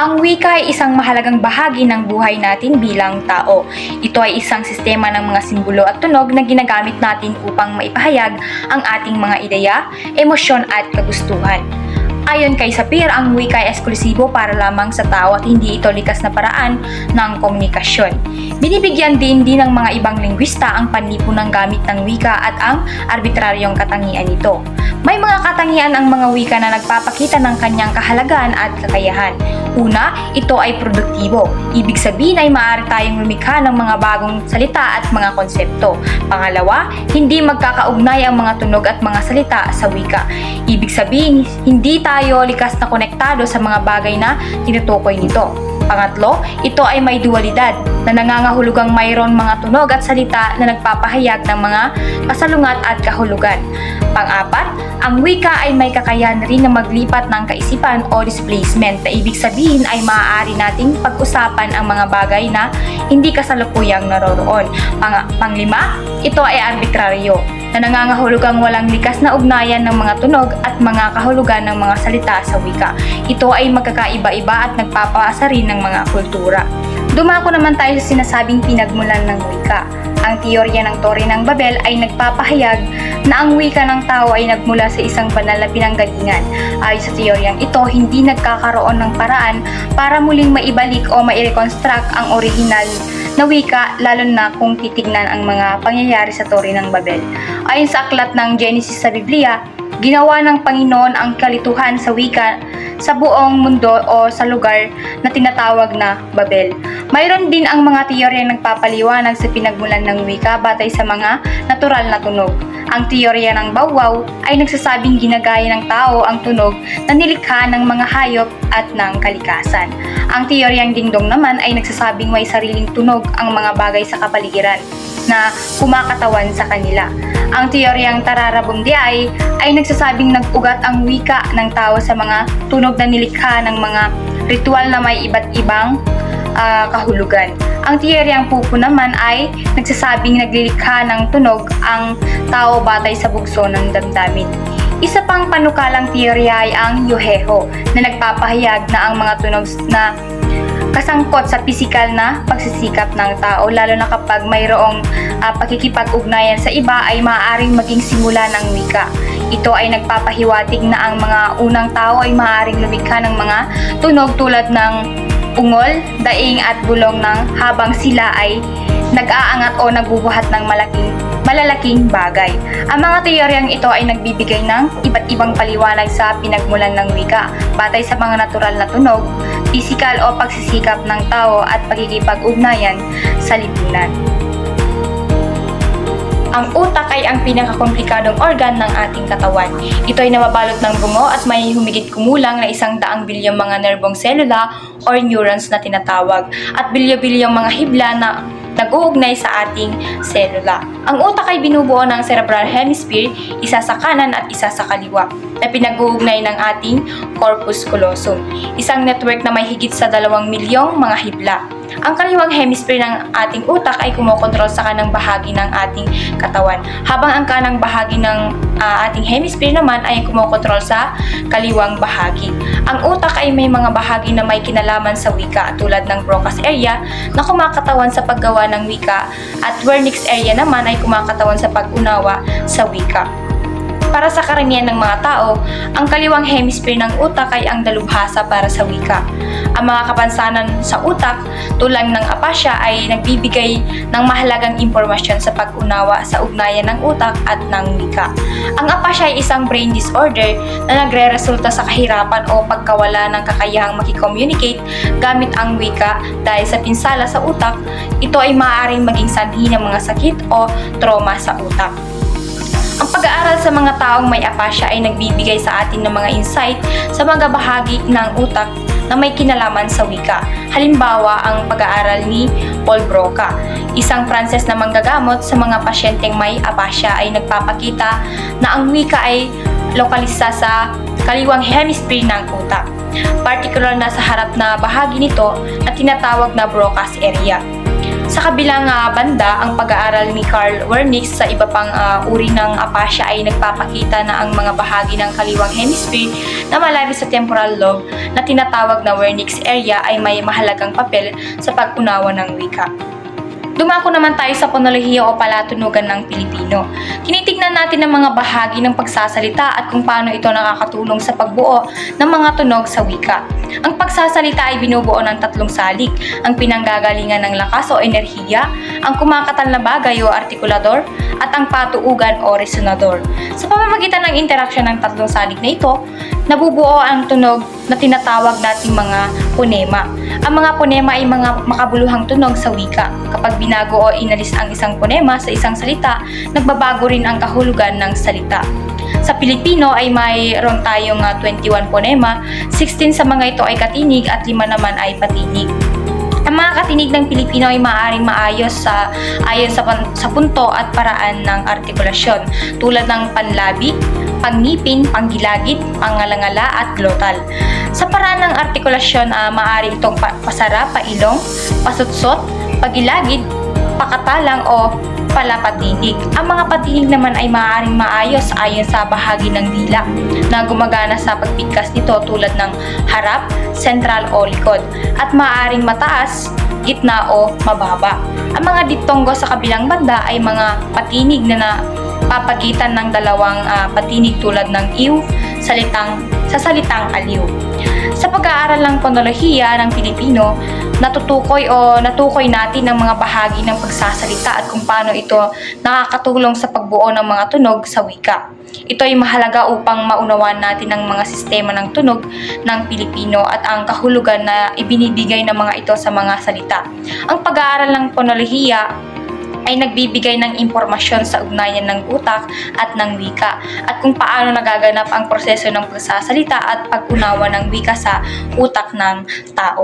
Ang wika ay isang mahalagang bahagi ng buhay natin bilang tao. Ito ay isang sistema ng mga simbolo at tunog na ginagamit natin upang maipahayag ang ating mga ideya, emosyon at kagustuhan. Ayon kay Sapir, ang wika ay eksklusibo para lamang sa tao at hindi ito likas na paraan ng komunikasyon. Binibigyan din ng mga ibang lingwista ang panlipunang gamit ng wika at ang arbitraryong katangian nito. May mga katangian ang mga wika na nagpapakita ng kanyang kahalagahan at kakayahan. Una, ito ay produktibo. Ibig sabihin ay maaari tayong lumikha ng mga bagong salita at mga konsepto. Pangalawa, hindi magkakaugnay ang mga tunog at mga salita sa wika. Ibig sabihin, hindi tayo likas na konektado sa mga bagay na tinutukoy nito. Pangatlo, ito ay may dualidad na nangangahulugang mayroon mga tunog at salita na nagpapahayag ng mga kasalungat at kahulugan. Pang-apat, ang wika ay may kakayahan rin na maglipat ng kaisipan o displacement na ibig sabihin ay maaari nating pag-usapan ang mga bagay na hindi kasalukuyang naroroon. Panglima, ito ay arbitraryo na nangangahulugang walang likas na ugnayan ng mga tunog at mga kahulugan ng mga salita sa wika. Ito ay magkakaiba-iba at nagpapaasa rin ng mga kultura. Dumako naman tayo sa sinasabing pinagmulan ng wika. Ang teorya ng Torre ng Babel ay nagpapahayag na ang wika ng tao ay nagmula sa isang banal na pinanggalingan. Ayon sa teoryang ito, hindi nagkakaroon ng paraan para muling maibalik o mai-reconstruct ang orihinal na wika, lalo na kung titignan ang mga pangyayari sa Torre ng Babel. Ayon sa aklat ng Genesis sa Biblia, ginawa ng Panginoon ang kalituhan sa wika sa buong mundo o sa lugar na tinatawag na Babel. Mayroon din ang mga teorya nagpapaliwanag sa pinagmulan ng wika batay sa mga natural na tunog. Ang teorya ng Bawwaw ay nagsasabing ginagaya ng tao ang tunog na nilikha ng mga hayop at ng kalikasan. Ang teoryang Dingdong naman ay nagsasabing may sariling tunog ang mga bagay sa kapaligiran na kumakatawan sa kanila. Ang teoryang Tararabundiay ay nagsasabing nag-ugat ang wika ng tao sa mga tunog na nilikha ng mga ritual na may iba't ibang kahulugan. Ang teoryang Pupo naman ay nagsasabing naglilikha ng tunog ang tao batay sa bugso ng damdamin. Isa pang panukalang teorya ay ang Yoheho na nagpapahayag na ang mga tunog na kasangkot sa pisikal na pagsisikap ng tao, lalo na kapag mayroong pakikipag-ugnayan sa iba ay maaaring maging simula ng wika. Ito ay nagpapahiwatig na ang mga unang tao ay maaaring lumikha ng mga tunog tulad ng ungol, daing at bulong ng habang sila ay nag-aangat o nagbubuhat ng malalaking bagay. Ang mga teoryang ito ay nagbibigay ng iba't ibang paliwanag sa pinagmulan ng wika batay sa mga natural na tunog, pisikal o pagsisikap ng tao at pagkikipag-ugnayan sa lipunan. Ang utak ay ang pinakakomplikadong organ ng ating katawan. Ito ay nababalot ng bungo at may humigit kumulang na 100 bilyong mga nerbong selula or neurons na tinatawag at bilyo-bilyong mga hibla na nag-uugnay sa ating selula. Ang utak ay binubuo ng cerebral hemisphere, isa sa kanan at isa sa kaliwa, na pinag-uugnay ng ating corpus callosum, isang network na may higit sa 2 milyong mga hibla. Ang kaliwang hemisphere ng ating utak ay kumokontrol sa kanang bahagi ng ating katawan, habang ang kanang bahagi ng ating hemisphere naman ay kumokontrol sa kaliwang bahagi. Ang utak ay may mga bahagi na may kinalaman sa wika tulad ng Broca's area na kumakatawan sa paggawa ng wika at Wernicke's area naman ay kumakatawan sa pag-unawa sa wika. Para sa karamihan ng mga tao, ang kaliwang hemisphere ng utak ay ang dalubhasa para sa wika. Ang mga kapansanan sa utak, tulad ng apasya, ay nagbibigay ng mahalagang impormasyon sa pag-unawa sa ugnayan ng utak at ng wika. Ang apasya ay isang brain disorder na nagre-resulta sa kahirapan o pagkawala ng kakayahang makicommunicate gamit ang wika dahil sa pinsala sa utak. Ito ay maaaring maging sanhi ng mga sakit o trauma sa utak. Ang pag-aaral sa mga taong may apasya ay nagbibigay sa atin ng mga insight sa mga bahagi ng utak na may kinalaman sa wika. Halimbawa, ang pag-aaral ni Paul Broca, isang Pranses na manggagamot sa mga pasyenteng may apasya, ay nagpapakita na ang wika ay lokalisa sa kaliwang hemisphere ng utak, partikular na sa harap na bahagi nito na tinatawag na Broca's area. Sa kabilang banda, ang pag-aaral ni Carl Wernicke sa iba pang uri ng apasya ay nagpapakita na ang mga bahagi ng kaliwang hemisphere na malalim sa temporal lobe na tinatawag na Wernicke's area ay may mahalagang papel sa pag-unawa ng wika. Dumako naman tayo sa ponolohiya o palatunugan ng Pilipino. Tinitignan natin ang mga bahagi ng pagsasalita at kung paano ito nakakatulong sa pagbuo ng mga tunog sa wika. Ang pagsasalita ay binubuo ng tatlong salik, ang pinanggagalingan ng lakas o enerhiya, ang kumakatal na bagay o artikulador, at ang patuugan o resonador. Sa pamamagitan ng interaksyon ng tatlong salik na ito, nabubuo ang tunog na tinatawag nating mga ponema. Ang mga ponema ay mga makabuluhang tunog sa wika. Kapag binago o inalis ang isang ponema sa isang salita, nagbabago rin ang kahulugan ng salita. Sa Pilipino ay mayroon tayong 21 ponema, 16 sa mga ito ay katinig at 5 naman ay patinig. Ang mga katinig ng Pilipino ay maaaring maayos ayon sa punto at paraan ng artikulasyon tulad ng panlabi, pangngipin, panggilagid, pangalangala at glotal. Sa paraan ng artikulasyon, maaari itong pasara, pailong, pasutsot, pagilagid, pakatalang o palapatinig. Ang mga patinig naman ay maaaring maayos ayon sa bahagi ng dila na gumagana sa pagpigkas nito tulad ng harap, sentral o likod at maaaring mataas, gitna o mababa. Ang mga diptonggo sa kabilang banda ay mga patinig na papagitan ng dalawang patinig tulad ng iw sa salitang aliw. Sa pag-aaral ng ponolohiya ng Pilipino, natukoy natin ang mga bahagi ng pagsasalita at kung paano ito nakakatulong sa pagbuo ng mga tunog sa wika. Ito ay mahalaga upang maunawaan natin ang mga sistema ng tunog ng Pilipino at ang kahulugan na ibinibigay ng mga ito sa mga salita. Ang pag-aaral ng ponolohiya ay nagbibigay ng impormasyon sa ugnayan ng utak at ng wika at kung paano nagaganap ang proseso ng pagsasalita at pag-unawa ng wika sa utak ng tao.